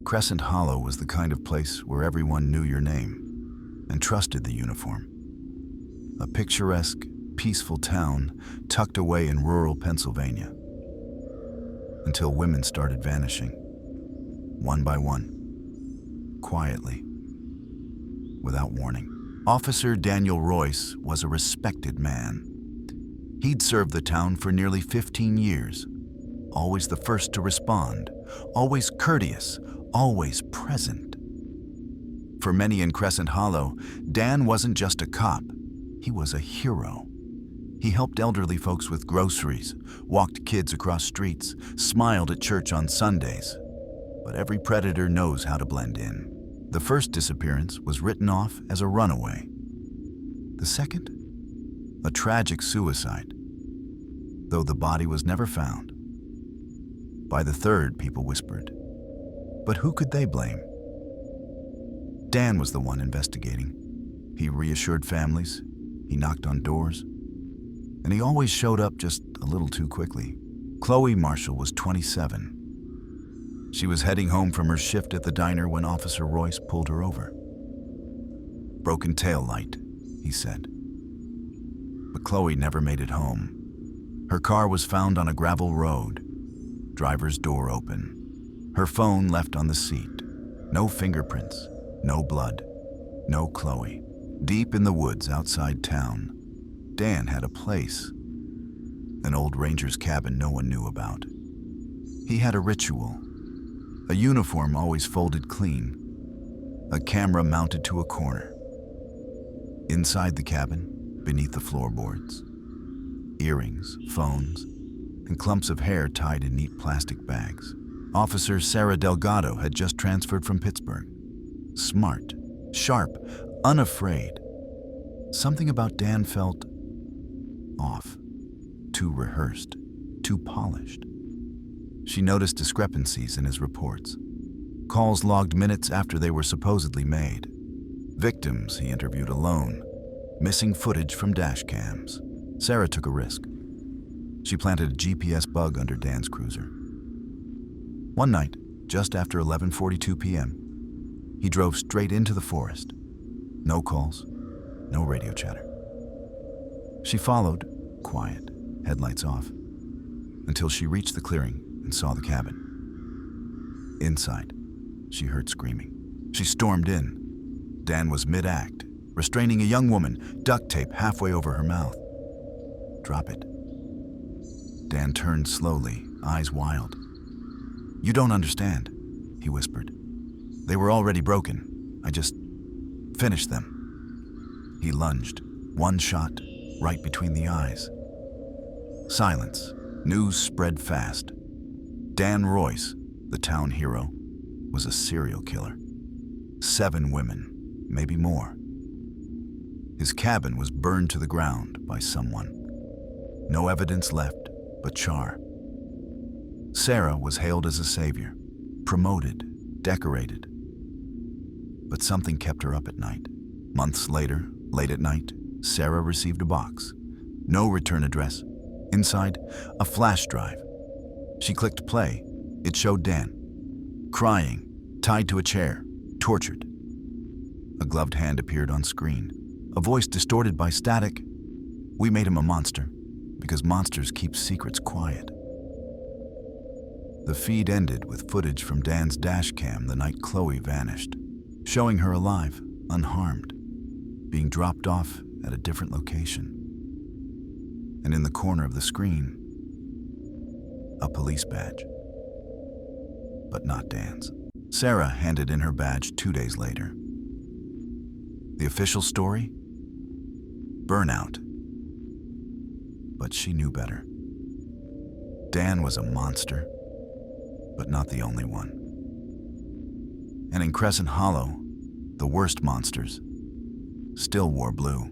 Crescent Hollow was the kind of place where everyone knew your name and trusted the uniform. A picturesque, peaceful town tucked away in rural Pennsylvania. Until women started vanishing, one by one, quietly, without warning. Officer Daniel Royce was a respected man. He'd served the town for nearly 15 years, always the first to respond, always courteous, always present. For many in Crescent Hollow, Dan wasn't just a cop, he was a hero. He helped elderly folks with groceries, walked kids across streets, smiled at church on Sundays. But every predator knows how to blend in. The first disappearance was written off as a runaway. The second? A tragic suicide, though the body was never found. By the third, people whispered. But who could they blame? Dan was the one investigating. He reassured families, he knocked on doors, and he always showed up just a little too quickly. Chloe Marshall was 27. She was heading home from her shift at the diner when Officer Royce pulled her over. Broken tail light, he said. But Chloe never made it home. Her car was found on a gravel road, driver's door open, her phone left on the seat. No fingerprints, no blood, no Chloe. Deep in the woods outside town, Dan had a place, an old ranger's cabin no one knew about. He had a ritual, a uniform always folded clean, a camera mounted to a corner. Inside the cabin, beneath the floorboards, earrings, phones, and clumps of hair tied in neat plastic bags. Officer Sarah Delgado had just transferred from Pittsburgh. Smart, sharp, unafraid. Something about Dan felt off, too rehearsed, too polished. She noticed discrepancies in his reports. Calls logged minutes after they were supposedly made. Victims he interviewed alone. Missing footage from dash cams. Sarah took a risk. She planted a GPS bug under Dan's cruiser. One night, just after 11:42 p.m., he drove straight into the forest. No calls, no radio chatter. She followed, quiet, headlights off, until she reached the clearing and saw the cabin. Inside, she heard screaming. She stormed in. Dan was mid-act, restraining a young woman, duct tape halfway over her mouth. Drop it. Dan turned slowly, eyes wild. You don't understand, he whispered. They were already broken. I just finished them. He lunged, one shot, right between the eyes. Silence. News spread fast. Dan Royce, the town hero, was a serial killer. 7 women, maybe more. His cabin was burned to the ground by someone. No evidence left but char. Sarah was hailed as a savior, promoted, decorated. But something kept her up at night. Months later, late at night, Sarah received a box. No return address. Inside, a flash drive. She clicked play. It showed Dan, crying, tied to a chair, tortured. A gloved hand appeared on screen. A voice distorted by static. We made him a monster, because monsters keep secrets quiet. The feed ended with footage from Dan's dash cam the night Chloe vanished, showing her alive, unharmed, being dropped off at a different location. And in the corner of the screen, a police badge. But not Dan's. Sarah handed in her badge 2 days later. The official story? Burnout. But she knew better. Dan was a monster, but not the only one. And in Crescent Hollow, the worst monsters still wore blue.